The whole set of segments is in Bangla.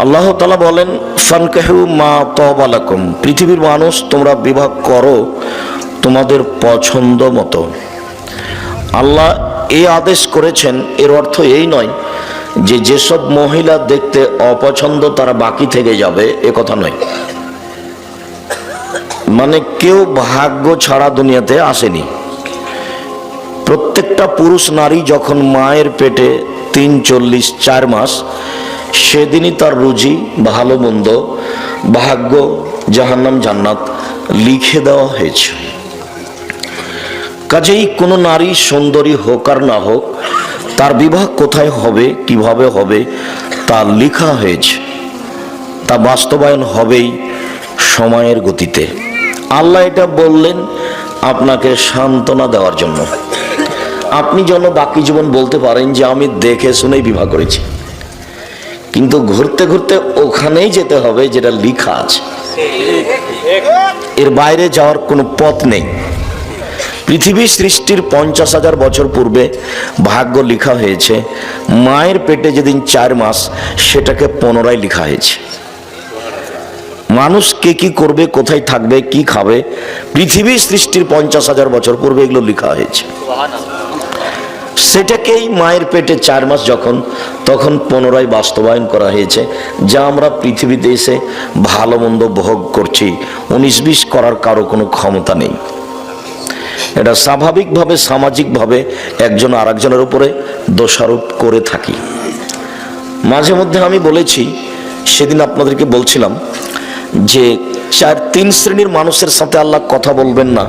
আল্লাহ তাআলা বলেন, ফানকাহু মা তাবা লাকুম, পৃথিবীর মানুষ তোমরা বিবাহ করো তোমাদের পছন্দ মতো। আল্লাহ এই আদেশ করেছেন, এর অর্থ এই নয় যে যেসব মহিলা দেখতে অপছন্দ তারা বাকি থেকে যাবে, এ কথা নয়। মানে কেউ ভাগ্য ছাড়া দুনিয়াতে আসেনি। প্রত্যেকটা পুরুষ নারী যখন মায়ের পেটে 4 মাস, সেদিনই তার রুজি, ভালো মন্দ, ভাগ্য, জাহান্নাম জান্নাত লিখে দেওয়া হয়েছে। কাজেই কোনো নারী সুন্দরী হোক আর না হোক, তার বিবাহ কোথায় হবে, কিভাবে হবে, তা লেখা হয়েছে। তা বাস্তবায়ন হবেই সময়ের গতিতে। আল্লাহ এটা বললেন আপনাকে সান্ত্বনা দেওয়ার জন্য, আপনি যেন বাকি জীবন বলতে পারেন যে আমি দেখে শুনেই বিবাহ করেছি। কিন্তু ঘুরতে ঘুরতে ওখানেই যেতে হবে যেটা লেখা আছে, এর বাইরে যাওয়ার কোনো পথ নেই। পৃথিবী সৃষ্টির 50,000 বছর পূর্বে ভাগ্য লেখা হয়েছে। মায়ের পেটে যেদিন 4 মাস, সেটাকে পুনরায় লেখা হয়েছে। মানুষ কে কি করবে, কোথায় থাকবে, কি খাবে, পৃথিবী সৃষ্টির 50,000 বছর পূর্বে এগুলো লেখা হয়েছে। সেটাকেই মায়ের পেটে 4 মাস যখন, তখন পুনরায় বাস্তবায়ন করা হয়েছে। যা আমরা পৃথিবীতে এসে ভালো মন্দ ভোগ করছি, 19-20 করার কারো কোনো ক্ষমতা নেই। এটা স্বাভাবিকভাবে, সামাজিকভাবে একজন আর একজনের উপরে দোষারোপ করে থাকি। মাঝে মধ্যে আমি বলেছি, সেদিন আপনাদেরকে বলছিলাম যে 3 শ্রেণীর মানুষের সাথে আল্লাহ কথা বলবেন না।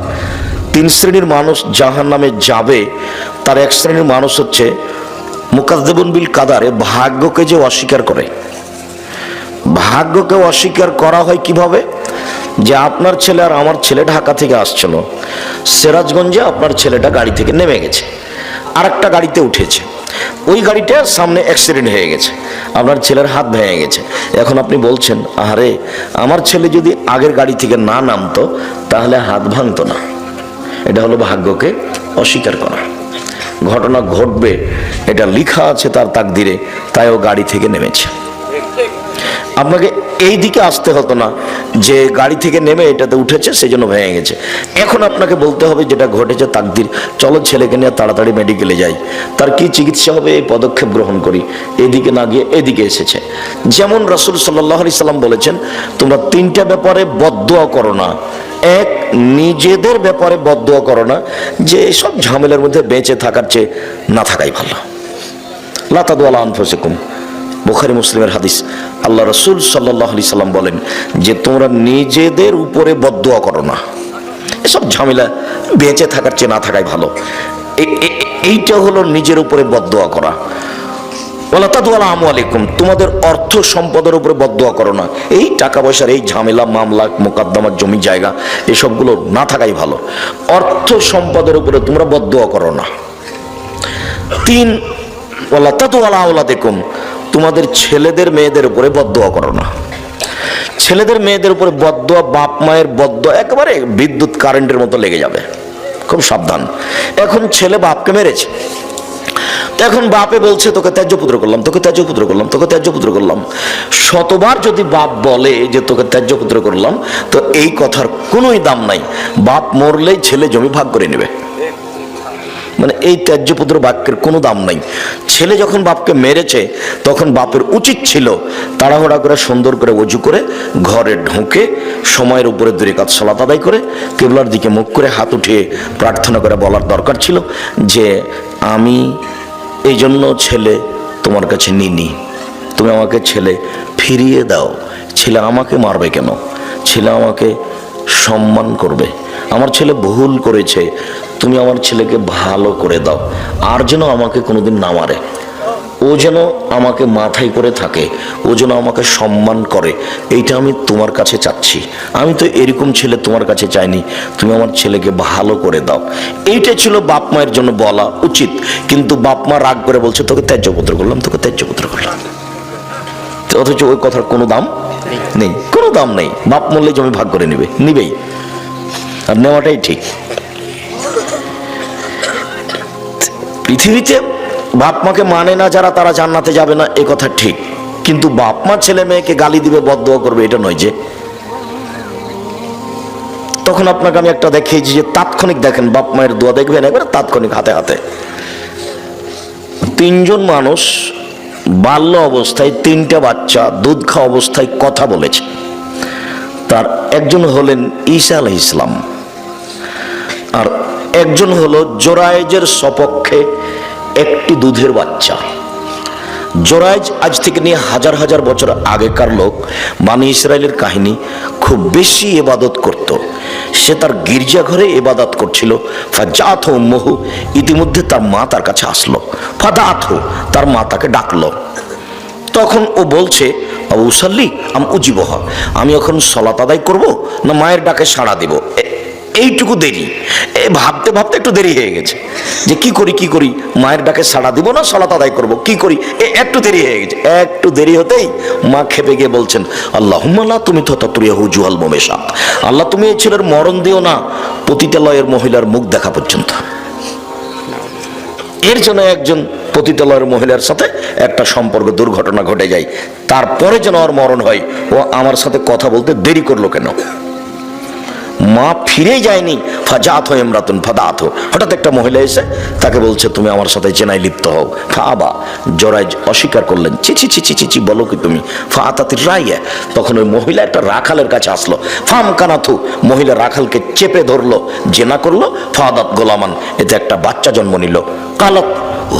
3 শ্রেণীর মানুষ জাহান্নামে যাবে। তার এক শ্রেণীর মানুষ হচ্ছে মুকাজ্জিবুন বিল কাদারে, ভাগ্যকে যে অস্বীকার করে। ভাগ্যকে অস্বীকার করা হয় কিভাবে? যে আপনার ছেলে আর আমার ছেলে ঢাকা থেকে আসছিল, সিরাজগঞ্জে আপনার ছেলেটা গাড়ি থেকে নেমে গেছে, আর একটা গাড়িতে উঠেছে। ওই গাড়িটার সামনে অ্যাক্সিডেন্ট হয়ে গেছে, আপনার ছেলের হাত ভেঙে গেছে। এখন আপনি বলছেন, আরে আমার ছেলে যদি আগের গাড়ি থেকে না নামতো তাহলে হাত ভাঙতো না। এটা হলো ভাগ্যকে অস্বীকার করা। ঘটনা ঘটবে, এটা লেখা আছে তার তাকদিরে, তাই ও গাড়ি থেকে নেমেছে। আপনাকে এই দিকে আসতে হতো না যে গাড়ি থেকে নেমে এটাতে উঠেছে সেই জন্য ভেঙে গেছে। এখন আপনাকে বলতে হবে যেটা ঘটেছে তাকদির, চলো ছেলেকে নিয়ে তাড়াতাড়ি মেডিকেলে যাই, তার কি চিকিৎসা হবে এই পদক্ষেপ গ্রহণ করি। এদিকে না গিয়ে এদিকে এসেছে। যেমন রাসূল সাল্লাল্লাহু আলাইহি সাল্লাম বলেছেন, তোমরা 3টা ব্যাপারে বদদুয়া করো না। এক, নিজেদের ব্যাপারে বদদুয়া করো না যে সব ঝামেলার মধ্যে বেঁচে থাকার চেয়ে না থাকাই ভালো। লা তাদু আলা আনফুসিকুম, বুখারী মুসলিমের হাদিস। আল্লাহ রাসূল সাল্লাল্লাহু আলাইহি সাল্লাম বলেন যে তোমরা নিজেদের উপরে বদদুয়া করো না, এসব ঝামেলা বেঁচে থাকার চেয়ে না থাকাই ভালো। এইটা হলো নিজের উপরে বদদুয়া করা। ওয়ালা তাদু আলা আমওয়ালিকুম, তোমাদের অর্থ সম্পদের উপরে বদদুয়া করো না। এই টাকা পয়সার এই ঝামেলা, মামলা, মোকদ্দমা, জমি জায়গা, এসবগুলো না থাকাই ভালো। অর্থ সম্পদের উপরে তোমরা বদদুয়া করো না। 3, ওয়ালা তাদু আলা আওলাদিকুম, তোমাদের ছেলেদের মেয়েদের উপরে বদদুয়া করো না। ছেলেদের মেয়েদের উপরে বদদুয়া, বাপ মায়ের বদদুয়া একেবারে বিদ্যুৎ কারেন্টের মতো লেগে যাবে, খুব সাবধান। এখন ছেলে বাপকে মেরেছে, এখন বাপে বলছে তোকে ত্যায্য পুত্র করলাম, তোকে ত্যায্য পুত্র করলাম, তোকে ত্যায্য পুত্র করলাম। শতবার যদি বাপ বলে যে তোকে ত্যায্য পুত্র করলাম, তো এই কথার কোনোই দাম নাই। বাপ মরলেই ছেলে জমি ভাগ করে নেবে। মানে এই ত্যায্য পুত্র বাক্যের কোনো দাম নাই। ছেলে যখন বাপকে মেরেছে, তখন বাপের উচিত ছিল তাড়াহুড়া করে সুন্দর করে ওযু করে ঘরে ঢুকে সময়ের উপরে 2 রাকাত সালাত আদায় করে কিবলার দিকে মুখ করে হাত উঠিয়ে প্রার্থনা করে বলার দরকার ছিল যে আমি এই জন্য ছেলে তোমার কাছে নিনি, তুমি আমাকে ছেলে ফিরিয়ে দাও। ছেলে আমাকে মারবে কেন? ছেলে আমাকে সম্মান করবে। আমার ছেলে ভুল করেছে, তুমি আমার ছেলেকে ভালো করে দাও, আর যেন আমাকে কোনোদিন না মারে। ও যেন আমাকে মাথায় করে থাকে, ও যেন আমাকে সম্মান করে। এইটা আমি তোমার কাছে চাচ্ছি। আমি তো এরকম ছেলে তোমার কাছে চাইনি, তুমি আমার ছেলেকে ভালো করে দাও। এইটা ছিল বাপ মায়ের জন্য বলা উচিত। কিন্তু বাপ মা রাগ করে বলছে তোকে ত্যায্য পুত্র করলাম, তোকে ত্যায্য পুত্র করলাম, অথচ ওই কথার কোনো দাম নেই, কোনো দাম নেই। বাপ মরলে জমি ভাগ করে নেবে, নিবেই, আর নেওয়াটাই ঠিক। পৃথিবীতে বাপ মাকে মানে না যারা, তারা জান্নাতে যাবে না, এ কথা ঠিক। কিন্তু বাপ মা ছেলে মেয়েকে গালি দিবে, বদদোয়া করবে, এটা নয় যে। তখন আপনাকে আমি একটা দেখিয়েছি যে তাৎক্ষণিক দেখেন, বাপ মায়ের দোয়া দেখবেন একবার তাৎক্ষণিক হাতে হাতে। 3 জন মানুষ বাল্য অবস্থায় 3টা বাচ্চা দুধ খাওয়া অবস্থায় কথা বলেছে। তার একজন হলেন ঈসা আলাইহিস সালাম, আর একজন হলো জোরায়েজের সপক্ষে একটি দুধের বাচ্চা। জোরায়েজ আজ থেকে নিয়ে হাজার হাজার বছর আগেকার লোক, বানি ইসরায়েলের কাহিনী, খুব বেশি ইবাদত করত। সে তার গির্জাঘরে ইবাদত করছিল। ফাজাত উম্মুহু, ইতিমধ্যে তার মা তার কাছে আসলো। ফাদাত, তার মা তাকে ডাকলো। তখন ও বলছে, আবু সাল্লি আম উজিবহ, আমি এখন সালাত আদায় করব না মায়ের ডাকে সাড়া দেব। এইটুকু দেরি, ভাবতে ভাবতে একটু দেরি হয়ে গেছে যে কি করি, মায়ের ডাকে সাড়া দিব না সালাত আদায় করব, কি করি, একটু দেরি হয়ে গেছে। একটু দেরি হতেই মা খেপে গিয়ে বলছেন, আল্লাহুম্মা লা তুমি তাতুরিয়াহু জুহাল মুমেশা, আল্লাহ তুমি এই ছেলের মরণ দিও না পতিতালয়ের মহিলার মুখ দেখা পর্যন্ত। এর জন্য একজন পতিতালয়ের মহিলার সাথে একটা সম্পর্ক, দুর্ঘটনা ঘটে যায়, তারপরে যেন ওর মরণ হয়। ও আমার সাথে কথা বলতে দেরি করলো কেন? মা ফিরে যায়নি। ফাজাত হো ইমরাতুন ফাদাত হো, হঠাৎ একটা মহিলা এসে তাকে বলছে, তুমি আমার সাথে জেনায় লিপ্ত হও। ফাবা, জোরায়েজ অস্বীকার করলেন, চিচি চিচি চিচি বলো কি তুমি? ফাতাতির রাইয়া, তখন ওই মহিলা একটা রাখালের কাছে আসলো। ফাম কানাথু, মহিলা রাখালকে চেপে ধরলো, জেনা করলো। ফাদাত গোলামান, এতে একটা বাচ্চা জন্ম নিল। কালত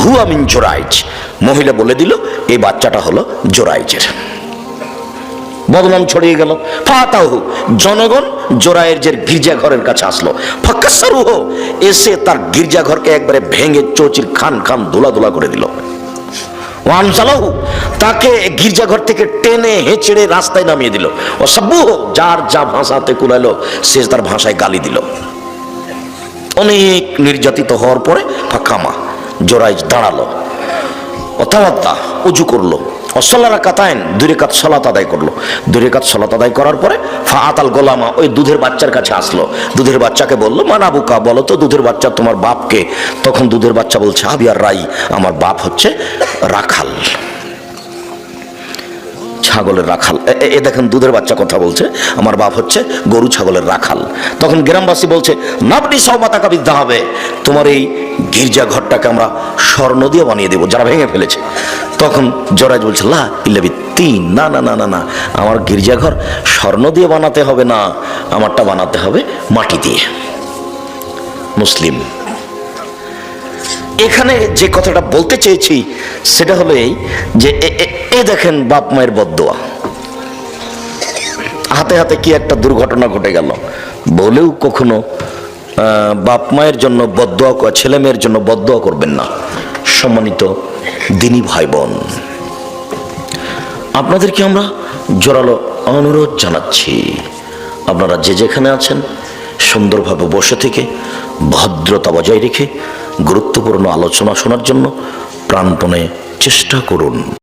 হুয়া মিন জোরায়েজ, মহিলা বলে দিল এই বাচ্চাটা হলো জোরায়েজের। বদনাম ছড়িয়ে গেল। ফাতাহু, জনগণ জোরায়েজের গির্জাঘরের কাছে আসলো। ফাকাসসারুহু, এসে তার গির্জাঘরকে একবারে ভেঙে চৌচির খান খান ধুলা ধুলা করে দিল। ওয়ানজালাহু, তাকে গির্জাঘর থেকে টেনে হেঁচড়ে রাস্তায় নামিয়ে দিল। ওয়াসাব্বুহু, যার যা ভাষাতে কুলাইলো সে তার ভাষায় গালি দিল। অনেক নির্যাতিত হওয়ার পরে ফাকামা, জোরায়েজ দাঁড়ালো। অতাওয়াদ্দা, উজু করলো। অসল্লা রাকাতাইন, 2 রাকাত সালাত আদায় করলো। 2 রাকাত সালাত আদায় করার পরে ফাআতাল গোলামা, ওই দুধের বাচ্চার কাছে আসলো। দুধের বাচ্চাকে বললো, মানাবুকা, বলো তো দুধের বাচ্চা তোমার বাপকে? তখন দুধের বাচ্চা বলছে, আবিয়ার রাই, আমার বাপ হচ্ছে রাখাল, ছাগলের রাখাল। এ দেখেন দুধের বাচ্চা কথা বলছে, আমার বাপ হচ্ছে গরু ছাগলের রাখাল। তখন গ্রামবাসী বলছে, নাবনি সওমাতাকা বিদ্যা হবে, তোমার এই গির্জা ঘরটাকে আমরা স্বর্ণ দিয়ে বানিয়ে দেবো, যারা ভেঙে ফেলেছে। তখন জোরায়েজ বলছে, লা ইল্লা বিত্তিন, না না না না না, আমার গির্জাঘর স্বর্ণ দিয়ে বানাতে হবে না, আমারটা বানাতে হবে মাটি দিয়ে। মুসলিম। এখানে যে কথাটা বলতে চেয়েছি সেটা হলো এই যে এ দেখেন বাপ মায়ের বদদোয়া, হাতে হাতে কি একটা দুর্ঘটনা ঘটে গেল। বলেও কখনো বাপ মায়ের জন্য বদদোয়া, ছেলে মেয়ের জন্য বদদোয়া করবেন না। সম্মানিত দিনী ভাই বোন, আপনাদেরকে আমরা জোরালো অনুরোধ জানাচ্ছি, আপনারা যে যেখানে আছেন সুন্দরভাবে বসে থেকে ভদ্রতা বজায় রেখে গুরুত্বপূর্ণ আলোচনা শোনার জন্য প্রাণপণে চেষ্টা করুন।